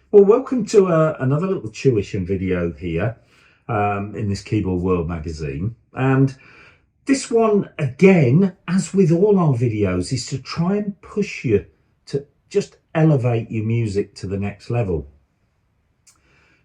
Well, welcome to another little tuition video here in this Keyboard World magazine. And this one, again, as with all our videos, is to try and push you to just elevate your music to the next level.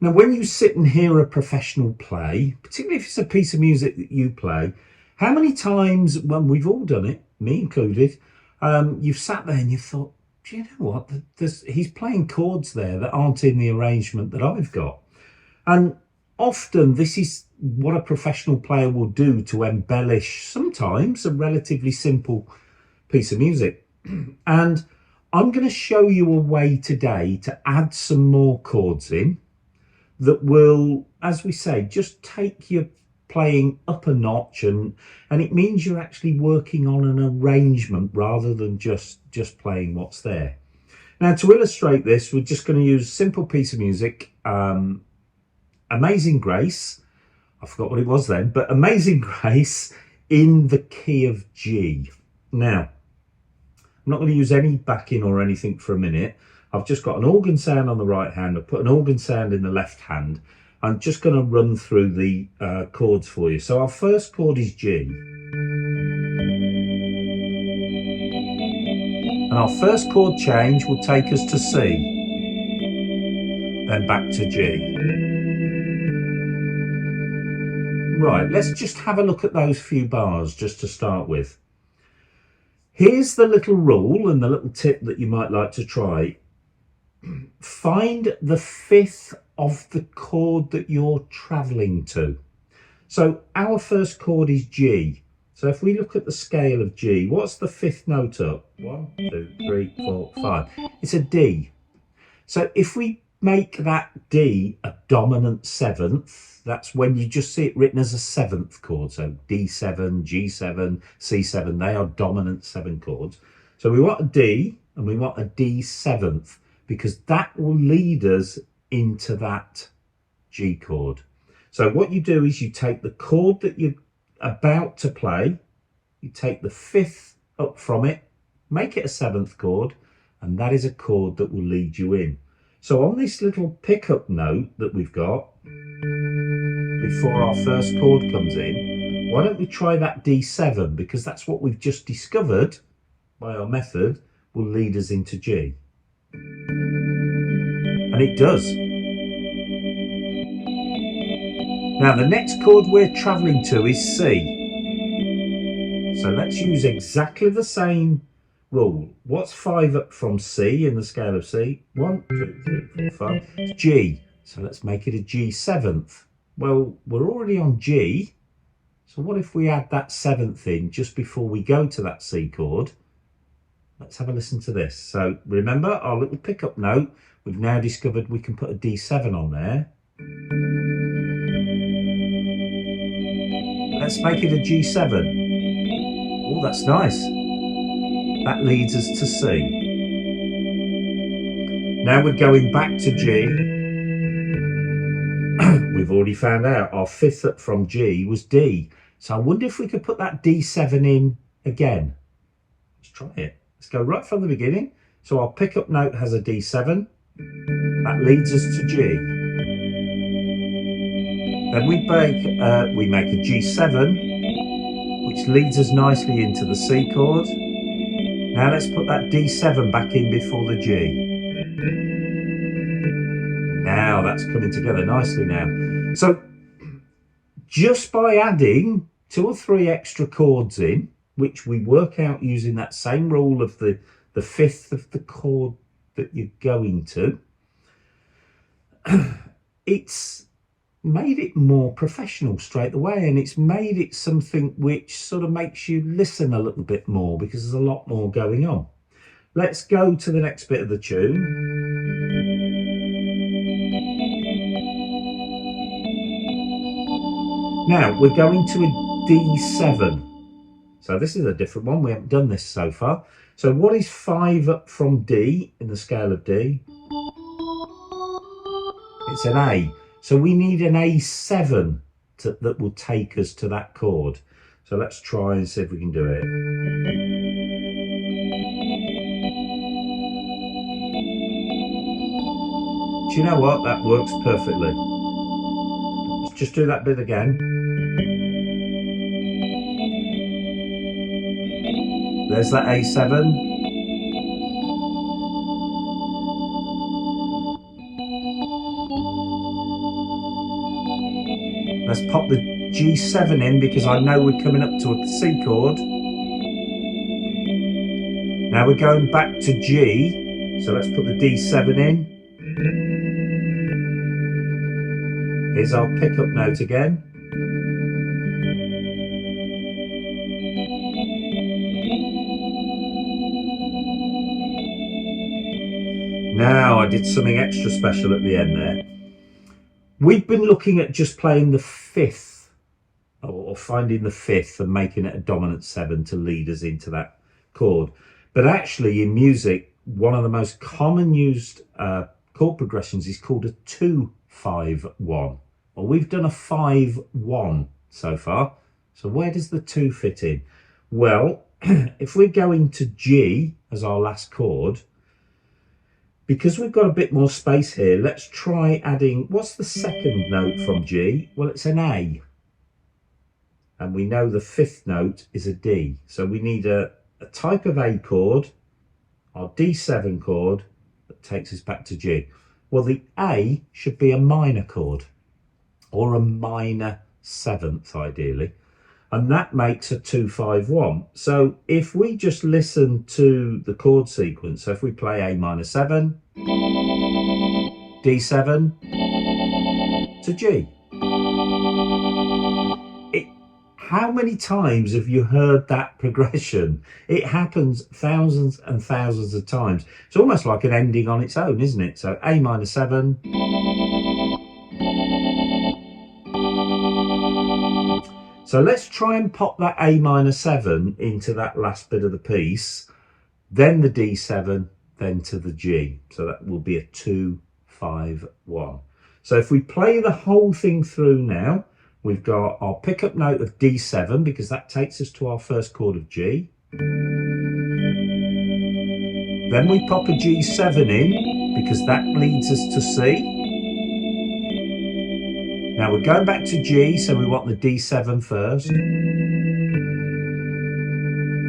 Now, when you sit and hear a professional play, particularly if it's a piece of music that you play, how many times, well, we've all done it, me included, you've sat there and you've thought, do you know what, he's playing chords there that aren't in the arrangement that I've got. And often this is what a professional player will do to embellish sometimes a relatively simple piece of music. And I'm going to show you a way today to add some more chords in that will, as we say, just take your playing up a notch, and it means you're actually working on an arrangement rather than just playing what's there. Now, to illustrate this, we're just going to use a simple piece of music, Amazing Grace. I forgot what it was then, but Amazing Grace in the key of G. Now, I'm not going to use any backing or anything for a minute. I've just got an organ sound on the right hand. I've put an organ sound in the left hand. I'm just going to run through the chords for you. So our first chord is G. And our first chord change will take us to C. Then back to G. Right, let's just have a look at those few bars just to start with. Here's the little rule and the little tip that you might like to try. Find the fifth of the chord that you're traveling to. So our first chord is G. So if we look at the scale of G, what's the fifth note up? 1, 2, 3, 4, 5. It's a D. So if we make that D a dominant seventh, that's when you just see it written as a seventh chord. So D7, G7, C7, they are dominant 7 chords. So we want a D and we want a D seventh, because that will lead us into that G chord. So what you do is you take the chord that you're about to play, you take the fifth up from it, make it a seventh chord, and that is a chord that will lead you in. So on this little pickup note that we've got before our first chord comes in, why don't we try that D7, because that's what we've just discovered by our method will lead us into G. And it does. Now the next chord we're travelling to is C. So let's use exactly the same rule. What's 5 up from C in the scale of C? 1, 2, 3, 4, 5. It's G. So let's make it a G seventh. Well, we're already on G. So what if we add that seventh in just before we go to that C chord? Let's have a listen to this. So remember our little pickup note, we've now discovered we can put a D7 on there. Let's make it a G7. Oh, that's nice. That leads us to C. Now we're going back to G. We've already found out our fifth up from G was D. So I wonder if we could put that D7 in again. Let's try it. Let's go right from the beginning. So our pickup note has a D7. That leads us to G. Then we make a G7, which leads us nicely into the C chord. Now let's put that D7 back in before the G. Now that's coming together nicely now. So just by adding 2 or 3 extra chords in, which we work out using that same rule of the fifth of the chord that you're going to, it's made it more professional straight away, and it's made it something which sort of makes you listen a little bit more because there's a lot more going on. Let's go to the next bit of the tune. Now we're going to a D7. So this is a different one. We haven't done this so far. So what is 5 up from D in the scale of D? It's an A. So we need an A7 that will take us to that chord. So let's try and see if we can do it. you know what? That works perfectly. Let's just do that bit again. There's that A7. Let's pop the G7 in because I know we're coming up to a C chord. Now we're going back to G, so let's put the D7 in. Here's our pickup note again. Now I did something extra special at the end there. We've been looking at just playing the fifth, or finding the fifth and making it a dominant 7 to lead us into that chord. But actually in music, one of the most common used chord progressions is called a 2-5-1. Well, we've done a 5-1 so far. So where does the 2 fit in? Well, if we're going to G as our last chord, because we've got a bit more space here, let's try adding, what's the second note from G? Well, it's an A. And we know the fifth note is a D. So we need a type of A chord, our D7 chord, that takes us back to G. Well, the A should be a minor chord, or a minor 7th ideally. And that makes a 2-5-1. So if we just listen to the chord sequence, so if we play A minor 7, D7 to G. How many times have you heard that progression? It happens thousands and thousands of times. It's almost like an ending on its own, isn't it? So A minor 7. So let's try and pop that A minor 7 into that last bit of the piece, then the D7, then to the G. So that will be a 2-5-1. So if we play the whole thing through now, we've got our pickup note of D7 because that takes us to our first chord of G. Then we pop a G7 in because that leads us to C. Now we're going back to G, so we want the D7 first.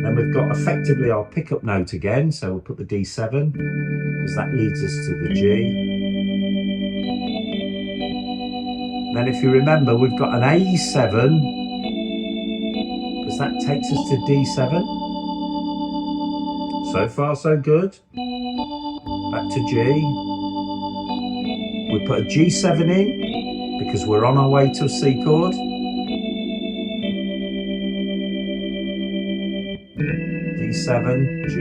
Then we've got effectively our pickup note again, so we'll put the D7 because that leads us to the G. Then if you remember, we've got an A7 because that takes us to D7. So far so good. Back to G. We put a G7 in because we're on our way to a C chord. D7, G,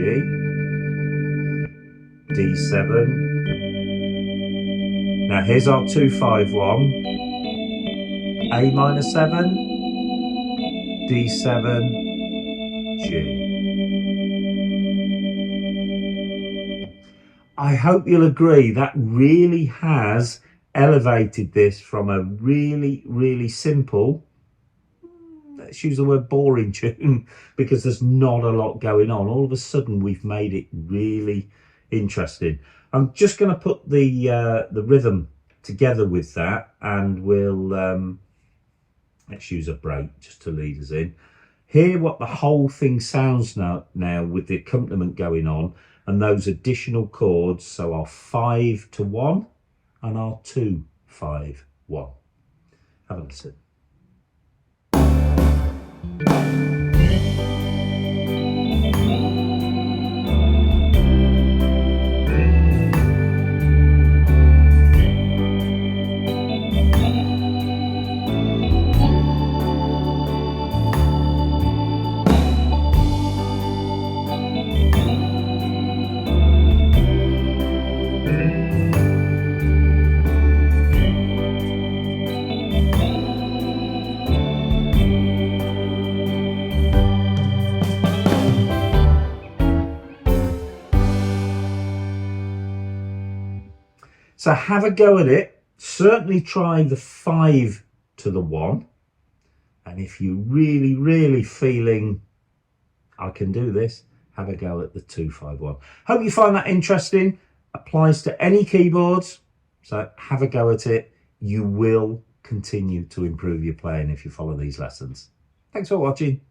D7. Now here's our 2-5-1. A minor 7, D7, G. I hope you'll agree that really has elevated this from a really, really simple, let's use the word boring tune, because there's not a lot going on. All of a sudden we've made it really interesting. I'm just going to put the rhythm together with that, and we'll let's use a break just to lead us in. Hear what the whole thing sounds now with the accompaniment going on and those additional chords. So our 5-1 and our 2-5-1. Have a listen. So have a go at it. Certainly try the 5 to the 1. And if you're really, really feeling I can do this, have a go at the 2-5-1. Hope you find that interesting. Applies to any keyboards. So have a go at it. You will continue to improve your playing if you follow these lessons. Thanks for watching.